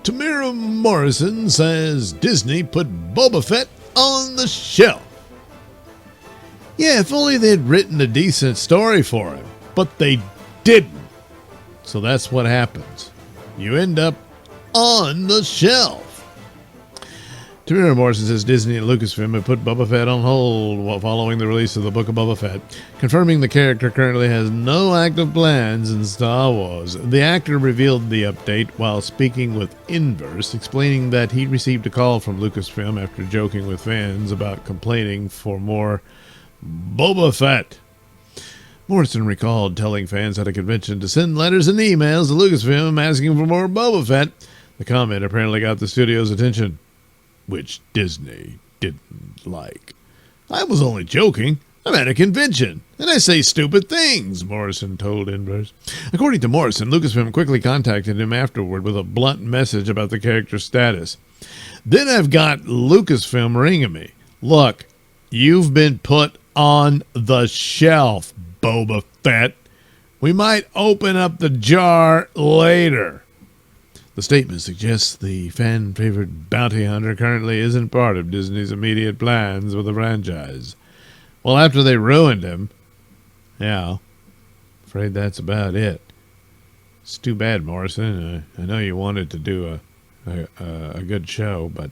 Tamara Morrison says Disney put Boba Fett on the shelf. Yeah, if only they'd written a decent story for him, but they didn't. So that's what happens. You end up on the shelf. Tamara Morrison says Disney and Lucasfilm have put Boba Fett on hold following the release of the Book of Boba Fett, confirming the character currently has no active plans in Star Wars. The actor revealed the update while speaking with Inverse, explaining that he received a call from Lucasfilm after joking with fans about complaining for more Boba Fett. Morrison recalled telling fans at a convention to send letters and emails to Lucasfilm asking for more Boba Fett. The comment apparently got the studio's attention, which Disney didn't like. I was only joking. I'm at a convention, and I say stupid things, Morrison told Inverse. According to Morrison, Lucasfilm quickly contacted him afterward with a blunt message about the character's status. Then I've got Lucasfilm ringing me. Look, you've been put on the shelf, Boba Fett. We might open up the jar later. The statement suggests the fan-favorite bounty hunter currently isn't part of Disney's immediate plans with the franchise. Well, after they ruined him, yeah, afraid that's about it. It's too bad, Morrison. I know you wanted to do a good show, but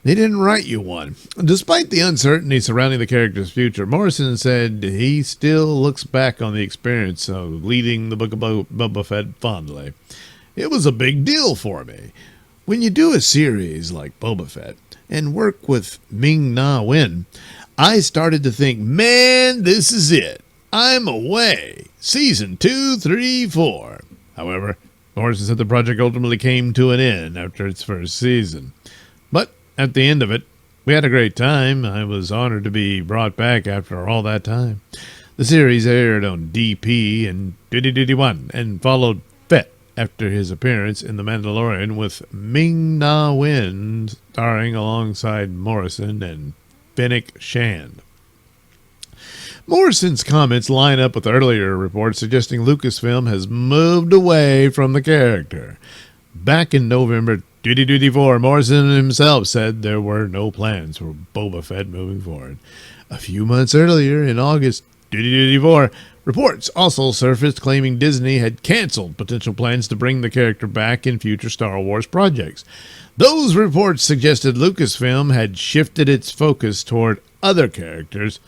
they didn't write you one. Despite the uncertainty surrounding the character's future, Morrison said he still looks back on the experience of leading the Book of Boba Fett fondly. It was a big deal for me. When you do a series like Boba Fett and work with Ming-Na Wen, I started to think, man, this is it. I'm away. Season 2, 3, 4. However, Morrison said the project ultimately came to an end after its first season. But at the end of it, we had a great time. I was honored to be brought back after all that time. The series aired on DP in 2021 and followed Fett after his appearance in The Mandalorian, with Ming-Na Wen starring alongside Morrison and Fennec Shand. Morrison's comments line up with earlier reports suggesting Lucasfilm has moved away from the character. Back in November 2024, Morrison himself said there were no plans for Boba Fett moving forward. A few months earlier, in August 2024, reports also surfaced claiming Disney had canceled potential plans to bring the character back in future Star Wars projects. Those reports suggested Lucasfilm had shifted its focus toward other characters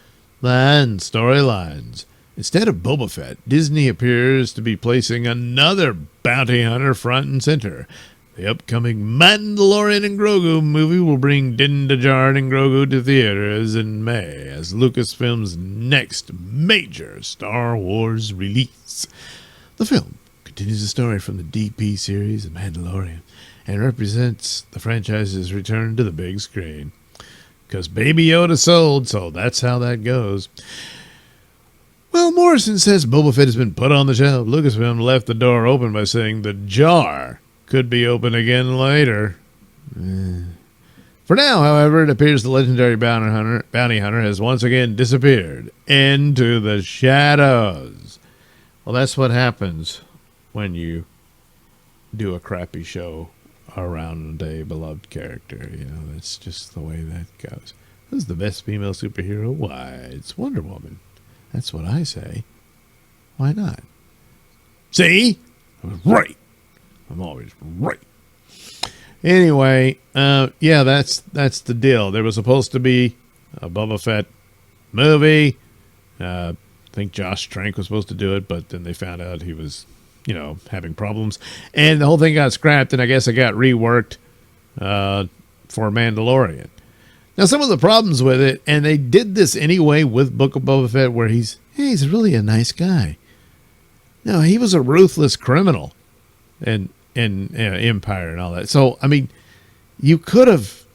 and storylines. Instead of Boba Fett, Disney appears to be placing another bounty hunter front and center. The upcoming Mandalorian and Grogu movie will bring Din Djarin and Grogu to theaters in May as Lucasfilm's next major Star Wars release. The film continues the story from the DP series, The Mandalorian, and represents the franchise's return to the big screen. Because Baby Yoda sold, so that's how that goes. Well, Morrison says Boba Fett has been put on the shelf. Lucasfilm left the door open by saying the jar could be open again later. For now, however, it appears the legendary bounty hunter has once again disappeared into the shadows. Well, that's what happens when you do a crappy show around a beloved character. You know, that's just the way that goes. Who's the best female superhero? Why, it's Wonder Woman. That's what I say. Why not? See? I was right. I'm always right. Anyway, yeah, that's the deal. There was supposed to be a Boba Fett movie. I think Josh Trank was supposed to do it, but then they found out he was, having problems. And the whole thing got scrapped, and I guess it got reworked for Mandalorian. Now, some of the problems with it, and they did this anyway with Book of Boba Fett, where he's really a nice guy. No, he was a ruthless criminal and Empire and all that. So, I mean, you could have,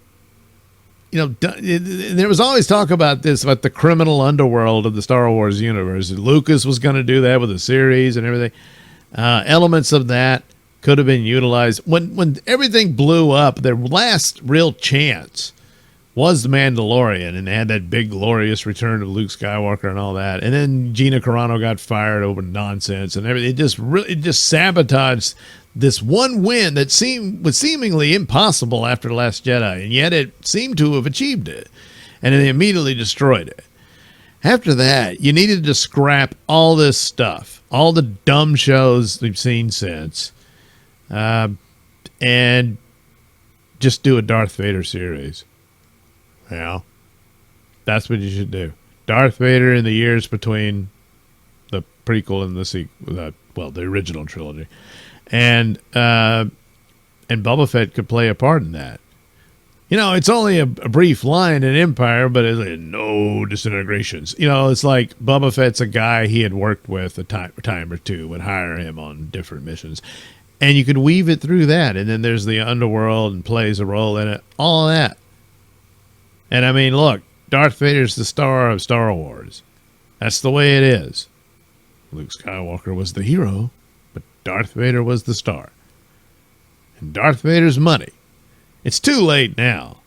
there was always talk about the criminal underworld of the Star Wars universe. Lucas was going to do that with the series and everything. Elements of that could have been utilized. When everything blew up, their last real chance was the Mandalorian, and they had that big glorious return of Luke Skywalker and all that. And then Gina Carano got fired over nonsense and everything. It just sabotaged this one win that was seemingly impossible after The Last Jedi, and yet it seemed to have achieved it. And they immediately destroyed it. After that, you needed to scrap all this stuff, all the dumb shows we've seen since, and just do a Darth Vader series. Yeah, that's what you should do. Darth Vader in the years between the prequel and the sequel, the original trilogy, and Boba Fett could play a part in that. You know, it's only a brief line in Empire, but it's like, no disintegrations. You know, it's like Boba Fett's a guy he had worked with a time or two, would hire him on different missions. And you could weave it through that. And then there's the underworld and plays a role in it. All of that. And I mean, look, Darth Vader's the star of Star Wars. That's the way it is. Luke Skywalker was the hero, but Darth Vader was the star. And Darth Vader's money. It's too late now,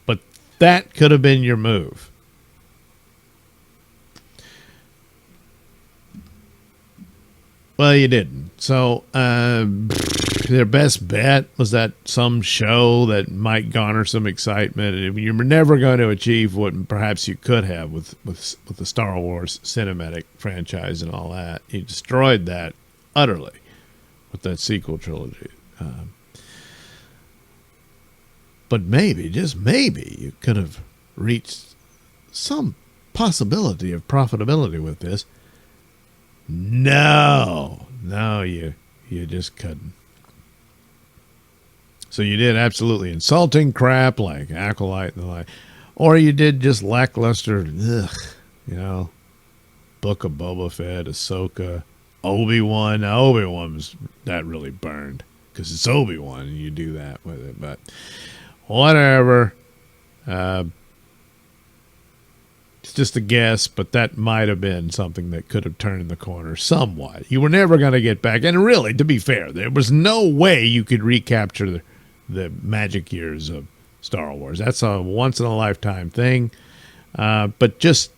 but that could have been your move. Well, you didn't. So their best bet was that some show that might garner some excitement. And you were never going to achieve what perhaps you could have with the Star Wars cinematic franchise and all that. You destroyed that utterly with that sequel trilogy. But maybe, just maybe, you could have reached some possibility of profitability with this. No, you just couldn't. So you did absolutely insulting crap like Acolyte and the like, or you did just lackluster, Book of Boba Fett, Ahsoka, Obi-Wan. Now, Obi-Wan that really burned because it's Obi-Wan and you do that with it, but whatever. It's just a guess, but that might have been something that could have turned the corner somewhat. You were never going to get back. And really, to be fair, there was no way you could recapture the magic years of Star Wars. That's a once-in-a-lifetime thing. But just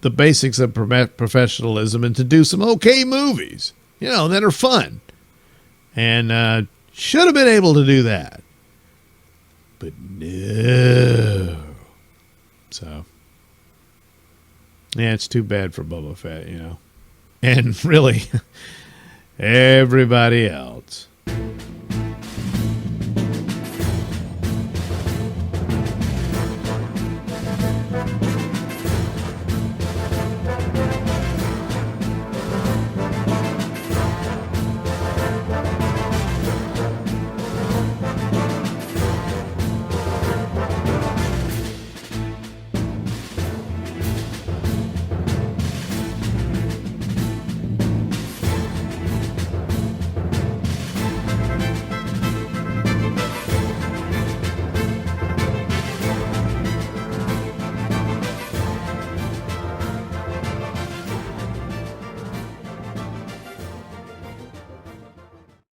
the basics of professionalism and to do some okay movies, that are fun. And should have been able to do that. But no. So, yeah, it's too bad for Boba Fett, And really, everybody else.